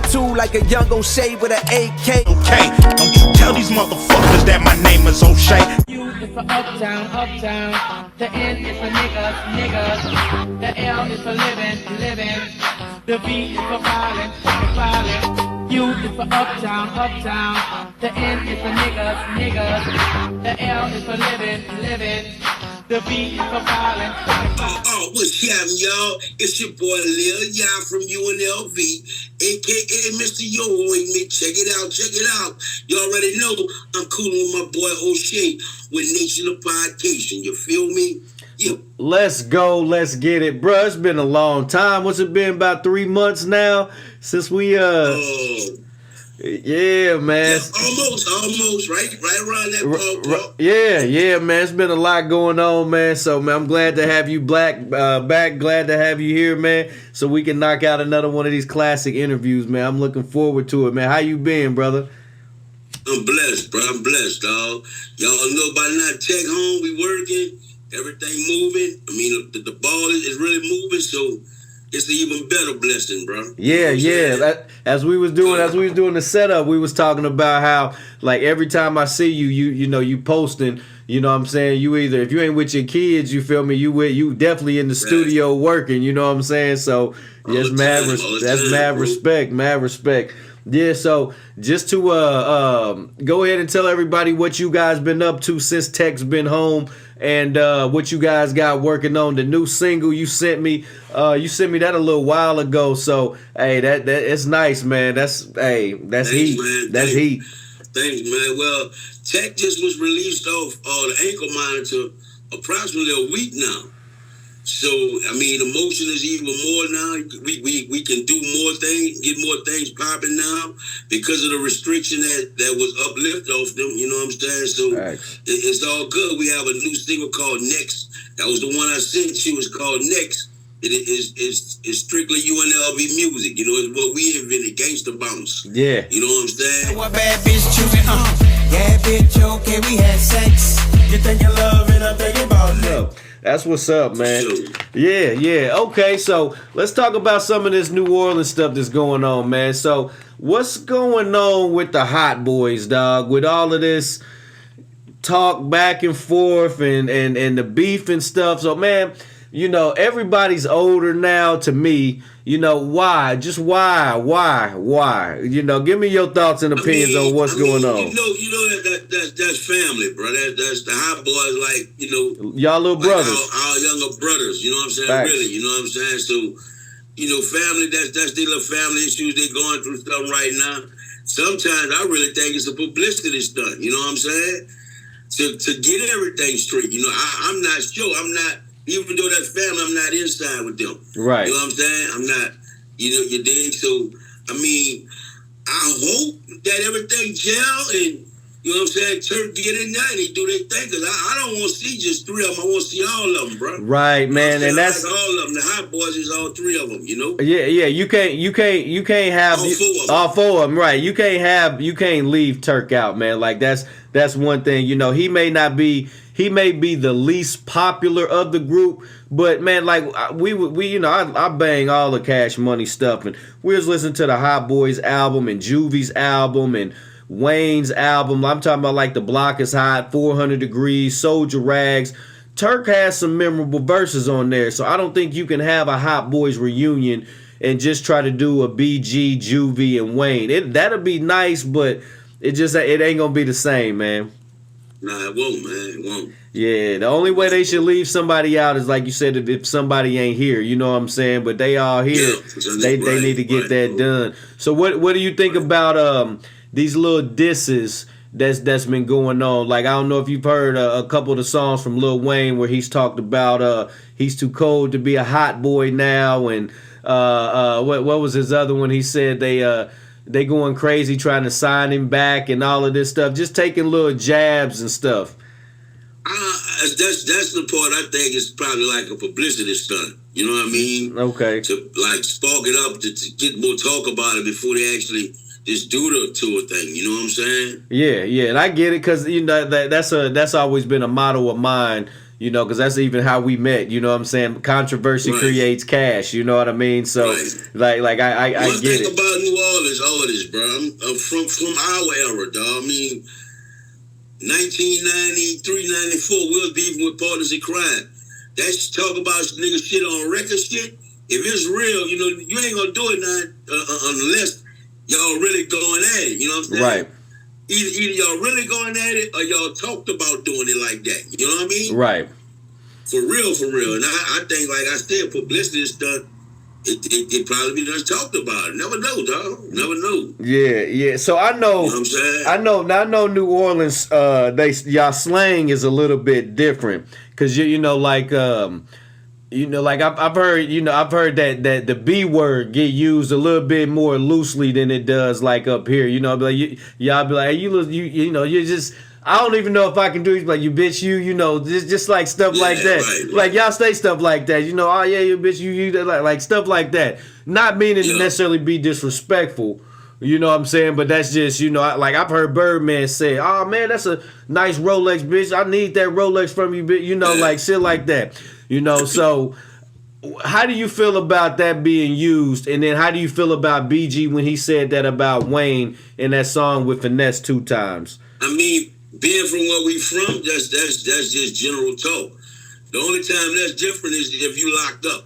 attitude like a young O'Shea with an AK. Okay, don't you tell these motherfuckers that my name is O'Shea. U is for uptown, uptown. The N is for niggas, niggas. The L is for living, living. The V is for violent, violent. U is for uptown, uptown. The N is for niggas, niggas. The L is for living, living. The V is for violent. What's happening, y'all? It's your boy Lil Y'all from UNLV, aka Mr. Yo with me. Check it out, check it out. You already know I'm cooling with my boy O'Shea with Nation of Podcation. You feel me? Yeah. Let's go, let's get it, bruh. It's been a long time. What's it been? About 3 months now since we yeah, man. Almost, right around that ball. Yeah, man. It's been a lot going on, man. So, man, I'm glad to have you back. Glad to have you here, man. So we can knock out another one of these classic interviews, man. I'm looking forward to it, man. How you been, brother? I'm blessed, bro. I'm blessed, dog. Y'all know by now, Tech home, we working, everything moving. I mean, the ball is really moving, so it's an even better blessing, bro. Yeah. That, as we was doing the setup, we was talking about how, like, every time I see you, you posting. You know what I'm saying? You either, if you ain't with your kids, you feel me, you definitely in the studio working, you know what I'm saying? So yes, mad respect. Yeah, so just to go ahead and tell everybody what you guys been up to since Tech's been home, and what you guys got working on. The new single you sent me that a little while ago. So hey, that it's nice, man. That's heat. Man. That's heat. Thanks, man. Well, Tech just was released off the ankle monitor approximately a week now. So, I mean, the motion is even more now. We can do more things, get more things popping now because of the restriction that was uplifted off them. You know what I'm saying? So it's all good. We have a new single called Next. That was the one I sent you. It's called Next. It's strictly UNLV music. You know, it's what we invented, gangsta bounce. Yeah. You know what I'm saying? What bad bitch choosing? Yeah, bitch, okay, we had sex. You think you love it, I'm thinking about love. That's what's up, man. Yeah. Okay, so let's talk about some of this New Orleans stuff that's going on, man. So what's going on with the Hot Boys, dog? With all of this talk back and forth and the beef and stuff. So, man, you know, everybody's older now to me. You know, why? Just why? You know, give me your thoughts and opinions on what's going on. You know that's family, bro. That's the Hot Boys, like, you know. Y'all little brothers. Our younger brothers, you know what I'm saying? Facts. Really, you know what I'm saying? So, you know, family, that's their little family issues. They're going through stuff right now. Sometimes I really think it's a publicity stunt, you know what I'm saying? To get everything straight. You know, I'm not sure. I'm not. Even though that's family, I'm not inside with them. Right. You know what I'm saying? I'm not, you dig? So, I mean, I hope that everything gel and, you know what I'm saying, Turk get in there and they do their thing. Because I don't want to see just three of them. I want to see all of them, bro. Right, man. You know, and that's like all of them. The Hot Boys is all three of them, you know? Yeah. You can't have all four of them. Right. You can't leave Turk out, man. Like that's one thing. You know, he may be the least popular of the group, but man, like we you know, I bang all the Cash Money stuff, and we was listening to the Hot Boys album and Juvie's album and Wayne's album. I'm talking about like The Block is Hot, 400 Degrees, Soldier Rags. Turk has some memorable verses on there, so I don't think you can have a Hot Boys reunion and just try to do a BG, Juvie, and Wayne. That'll be nice, but it ain't gonna be the same, man. Nah, it won't, man. It won't. Yeah, the only way they should leave somebody out is, like you said, if somebody ain't here. You know what I'm saying? But they all here. Yeah, they need to get that done. So what do you think about these little disses that's been going on? Like, I don't know if you've heard a couple of the songs from Lil Wayne where he's talked about he's too cold to be a hot boy now, and what was his other one? He said they going crazy trying to sign him back and all of this stuff, just taking little jabs and stuff. That's the part I think is probably like a publicity stunt. You know what I mean? Okay. To like spark it up to get more talk about it before they actually just do the tour thing. You know what I'm saying? Yeah, and I get it because you know that's always been a motto of mine. You know, because that's even how we met. You know what I'm saying? Controversy creates cash. You know what I mean? So, like I One get thing it. about New Orleans, all this, bro. I'm from our era, dog. I mean, 1993, 94, we was beefing with Partners in Crime. That's talk about nigga shit on record shit. If it's real, you know, you ain't gonna do it now unless y'all really going at it. You know what I'm saying? Right. Either y'all really going at it or y'all talked about doing it like that. You know what I mean? Right. For real, for real. And I think, like I said, publicity is done. It probably be just talked about. Never know, dog. Never know. Yeah. So I know. You know what I'm saying? I know New Orleans. Y'all slang is a little bit different because like I've heard that the B word get used a little bit more loosely than it does like up here. You know, y'all be like, hey, you just. I don't even know if I can do it. Like, you bitch, you know, just like stuff like that. Right. Like, y'all say stuff like that. You know, oh yeah, you bitch, you like stuff like that. Not meaning to necessarily be disrespectful. You know what I'm saying? But that's just, I've heard Birdman say, oh man, that's a nice Rolex, bitch. I need that Rolex from you, bitch. You know, like shit like that. You know, so how do you feel about that being used? And then how do you feel about BG when he said that about Wayne in that song with Finesse 2 times? I mean, being from where we from, that's just general talk. The only time that's different is if you locked up.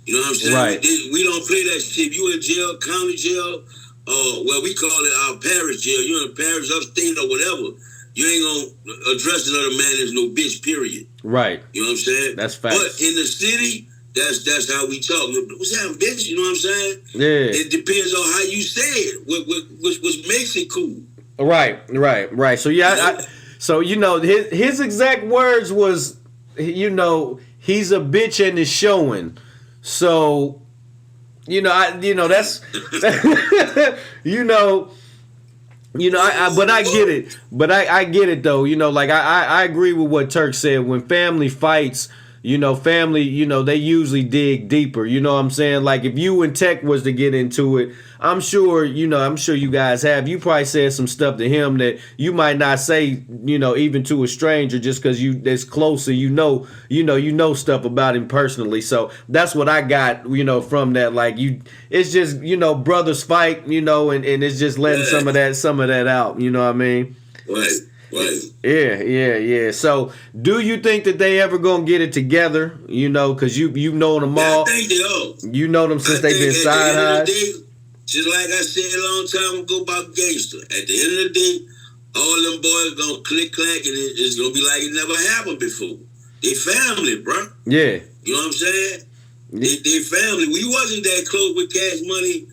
You know what I'm saying? Right. We don't play that shit. If you in jail, county jail, well, we call it our parish jail. You in a parish, upstate, or whatever. You ain't gonna address another man as no bitch. Period. Right. You know what I'm saying? That's facts. But in the city, that's how we talk. What's that, bitch? You know what I'm saying? Yeah. It depends on how you say it, which makes it cool. Right. So yeah, his exact words was, he's a bitch and is showing. So, that's, but I get it. But I get it though. I agree with what Turk said. When family fights, family, they usually dig deeper. You know what I'm saying? Like if you and Tech was to get into it, I'm sure you guys have. You probably said some stuff to him that you might not say, even to a stranger, just because that's closer. You know stuff about him personally. So that's what I got, from that. Like it's just, brothers fight, and it's just letting some of that out. You know what I mean? Right. Yeah. So, do you think that they ever gonna get it together? Because you've known them all. I think they are. You know them since they've been side highs. Just like I said a long time ago about gangster. At the end of the day, all them boys gonna click clack, and it's gonna be like it never happened before. They family, bro. Yeah. You know what I'm saying? They family. We wasn't that close with Cash Money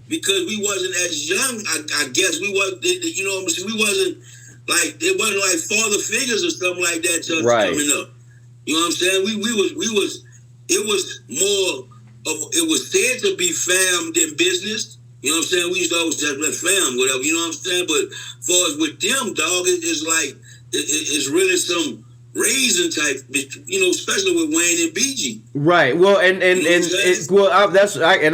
because we wasn't as young. I guess we wasn't. We wasn't. Like it wasn't like father figures or something like that to us coming up. You know what I'm saying? We was it was more of it was said to be fam than business. You know what I'm saying? We used to always just let fam, whatever, you know what I'm saying? But as far as with them, dog, it's like it's really some raising type, especially with Wayne and BG. Right. Well, and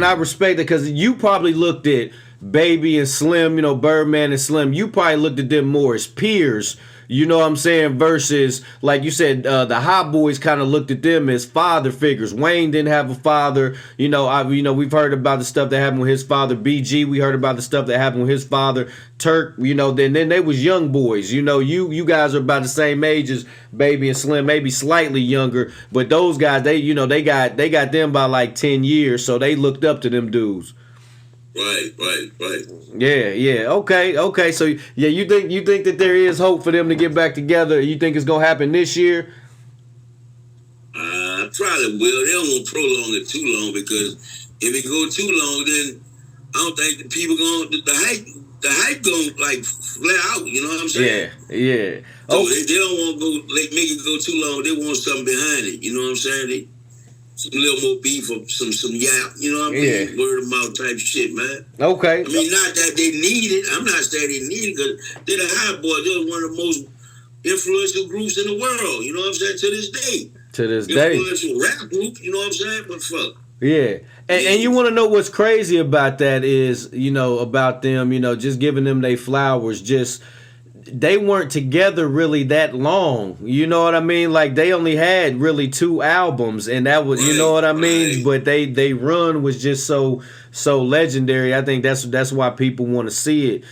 I respect it because you probably looked at Baby and Slim, Birdman and Slim, you probably looked at them more as peers, you know what I'm saying, versus, like you said, the Hot Boys kind of looked at them as father figures. Wayne didn't have a father, we've heard about the stuff that happened with his father. BG, we heard about the stuff that happened with his father. Turk, then they was young boys, you guys are about the same age as Baby and Slim, maybe slightly younger, but those guys, they got them by like 10 years, so they looked up to them dudes. Right. Yeah. Okay. So yeah, you think that there is hope for them to get back together? You think it's gonna happen this year? Probably will. They don't want to prolong it too long because if it go too long, then I don't think the people the hype gonna like flare out. You know what I'm saying? Yeah. So they don't want to go make it go too long. They want something behind it. You know what I'm saying? Some little more beef or some yap, you know what I mean? Yeah. Word of mouth type shit, man. Okay. I mean, not that they need it. I'm not saying they need it because they're the Hot Boys. They're one of the most influential groups in the world. You know what I'm saying? To this day. Influential rap group. You know what I'm saying? But fuck. Yeah. And you want to know what's crazy about that is, about them, just giving them their flowers. Just they weren't together really that long. You know what I mean? Like they only had really 2 albums, and that was, you know what I mean? But they run was just so legendary. I think that's why people want to see it.